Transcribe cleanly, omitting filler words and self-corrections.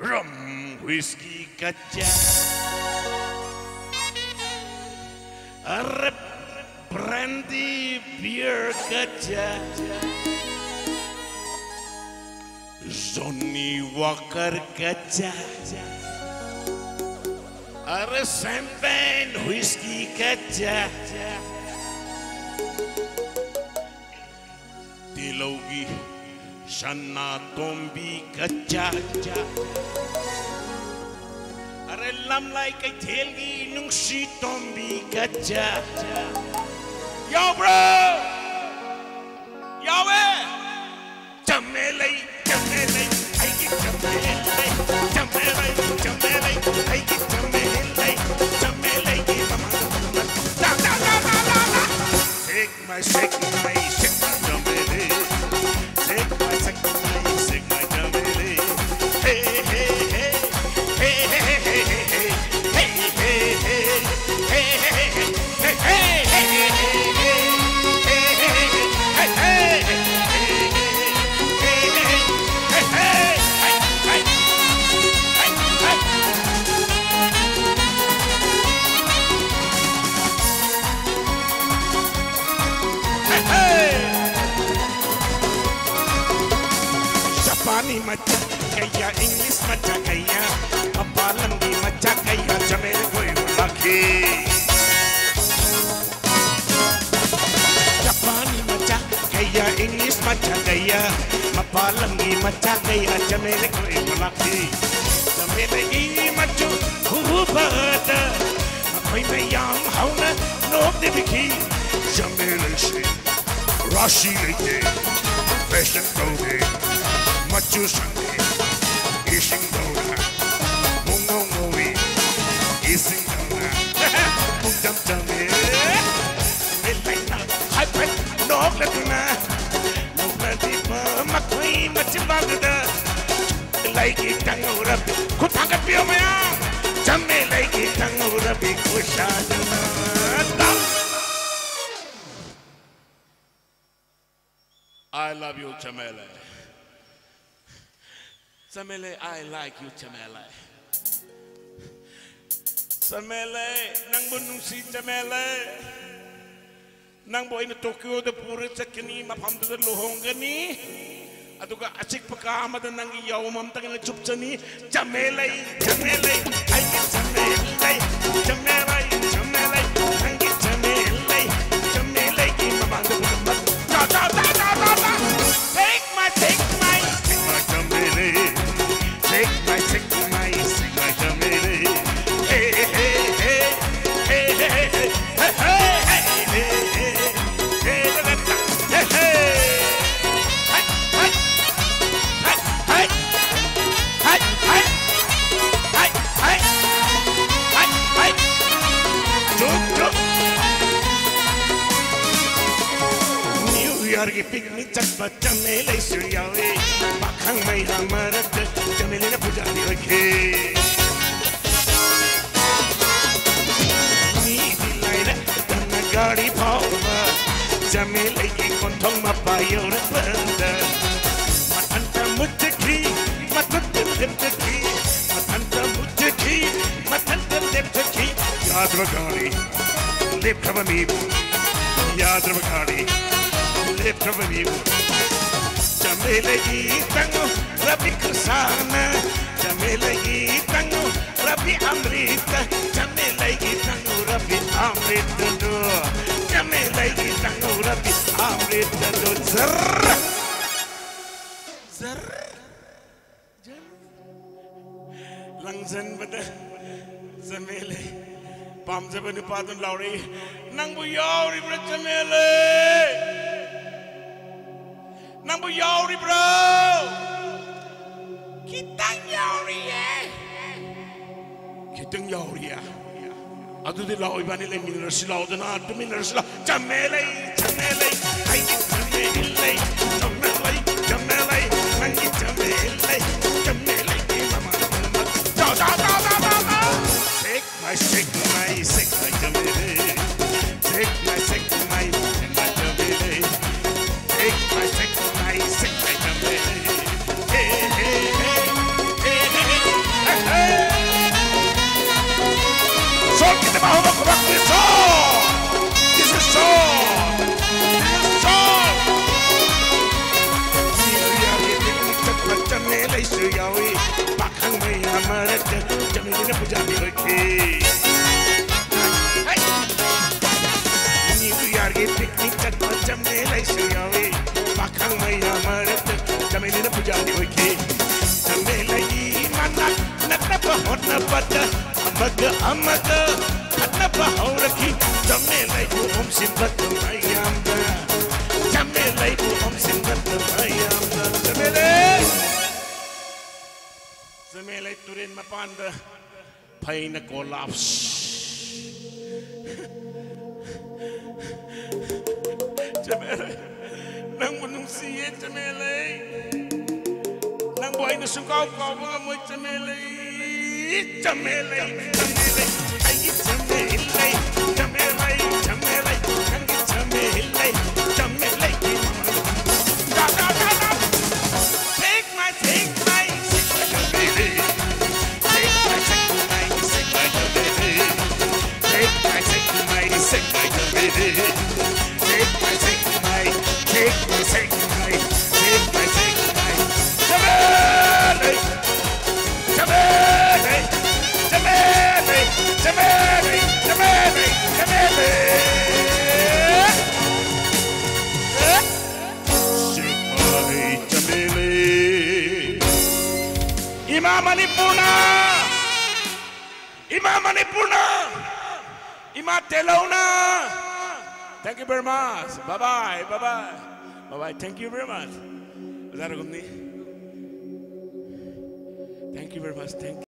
rum, whiskey, kacha. Arab, brandy, beer, kacha. Johnny Walker, kacha. Arab, champagne, whiskey, kacha. Dilogi, Shanna, Tombi, kacha. Are lam like a tailgi, nung she tombi kacha. Yo, bro! Yo, Jamele, Jamele, I get Jamele, Jamele, Jamele, I get Jamele, Jamele, da da da da da. Take my Jamele. Take my Jamele. Hey, hey, hey. Japani macha kaya English macha kaya Apalangi macha kaya Jamele koi laki Japani macha kaya English macha kaya Apalangi macha kaya Jamele koi laki Jamele ini macho hubada Koi mayam hauna no debiki Jamele she Rashi leke fashion clothing Machu Sunday, Ishing Dona, Mungo Movie, Ising Dona, Mujam Jame, Milena, Hyper, no Latuna, no Latipa, Makui, Machimagada, like it, Tangura, Kutaka Piomea, Jame like it, Tangura, Big Kushana. I love you, Jamele. Jamele, I like you, Jamele. Jamele, nang bunung si Jamele. Nang boy na Tokyo de pura sakini mapamdu de lohong gani. Aduga asik pakama de nang iyaw mamtang na chupchani. Jamele, Jamele, ay Jamele, Jamele, Jamele, nang Jamele, Jamele ki mapamdu de mat. Da da da da da. Take my Jamele. Take my Jamele. Hey, hey, hey, hey, hey, hey, hey, Yorgi picnic chakpa Jamele suryawe Bakhang mai hamarat Jamele na pujani rakhe Ni dilaira tanna gadi phawma Jamele ki konthong ma payo ra banda Matanta mujki matanta lepki Matanta mujki matanta lepki Yaad rakani lep khavani Yaad rakani Lift of a new Jamele Tango, Rabbi Kusana, Jamele Tango, Rabbi Amrita, Jamele Tango, Rabbi Amrita, Jamele Tango, Rabbi Amrita, Zerr Zerr Langzan Bada Jamele Pamjabani Padun Lauri Nangu Yauri Jamele Nang yauri bro, kitang yauri kitang yauri Adu di lau ibani le mineral lau dana adu mineral lau Jamele, Jamele, ay Jamele, Jamele, Jamele, nangi Jamele, Jamele, mama, da da da da da da. Take my Jamele, take my Jamele, take my Marat, Jamila Pujabi Hoki. New York picnic at Jamila Suyawi, Bakang Maya Marat, Jamila Pujabi Hoki. Jamila Manak, Natapa Hotna Butter, Amaga, Natapa Horaki, Jamila Home Simbat Mayamba, Jamila Home Simbat Mayamba, Jamila Turin Mapanda, Paina collapse. Jamila, nang siya Jamila. Nang buhay na sukaw ko mga mo Jamila, Jamila, Jamila, ay Jamila, Jamila, Jamila, ang Jamila, Jamila. Da da da da. Take my Jamila, take my Jamila, take my Jamila, take my Jamila, take my Jamila, take my Jamila, take my Jamila. Jamila, Jamila, Jamila, Jamila, Jamila, Jamila. Shake my Jamila. Imam Manipurna, Imam Manipurna, Imam Telona. Thank you very much. Bye bye, bye bye, bye bye. Thank you very much. Thank you very much. Thank you.